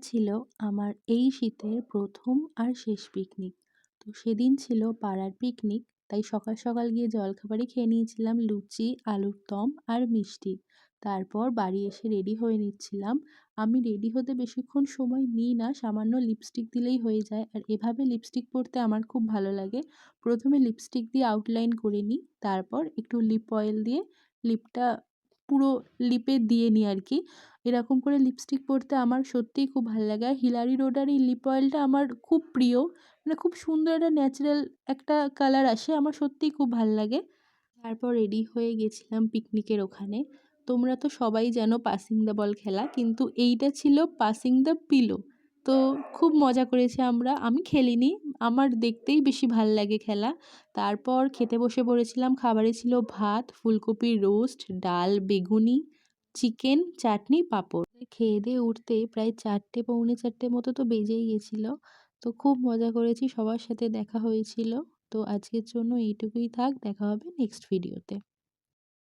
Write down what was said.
ছিল আমার এই শীতের প্রথম আর শেষ পিকনিক। তো সেদিন ছিল পাড়ার পিকনিক, তাই সকাল সকাল গিয়ে জলখাবারই খেয়ে নিয়েছিলাম লুচি, আলুর দম আর মিষ্টি। তারপর বাড়ি এসে রেডি হয়ে নিচ্ছিলাম। আমি রেডি হতে বেশিক্ষণ সময় নিই না, সামান্য লিপস্টিক দিলেই হয়ে যায়। আর এভাবে লিপস্টিক পরতে আমার খুব ভালো লাগে। প্রথমে লিপস্টিক দিয়ে আউটলাইন করে নিই, তারপর একটু লিপ অয়েল দিয়ে লিপটা পুরো লিপে দিয়ে নিই আর কি। এরকম করে লিপস্টিক পরতে আমার সত্যিই খুব ভালো লাগে। আর হিলারি রোডার এই লিপ অয়েলটা আমার খুব প্রিয়। মানে খুব সুন্দর একটা ন্যাচারাল একটা কালার আসে, আমার সত্যিই খুব ভাল লাগে। তারপর রেডি হয়ে গেছিলাম পিকনিকের ওখানে। তোমরা তো সবাই জানো পাসিং দ্য বল খেলা, কিন্তু এইটা ছিল পাসিং দ্য পিলো। তো খুব মজা করেছি আমরা। আমি খেলিনি, আমার দেখতেই বেশি ভাল লাগে খেলা। তারপর খেতে বসে পড়েছিলাম। খাবারে ছিল ভাত, ফুলকপির রোস্ট, ডাল, বেগুনি, চিকেন, চাটনি, পাঁপড়। খেয়ে দিয়ে উঠতে প্রায় 4টে পৌনে 4টে মতো তো বেজেই গেছিলো। তো খুব মজা করেছি, সবার সাথে দেখা হয়েছিল। তো আজকের জন্য এইটুকুই থাক, দেখা হবে নেক্সট ভিডিওতে।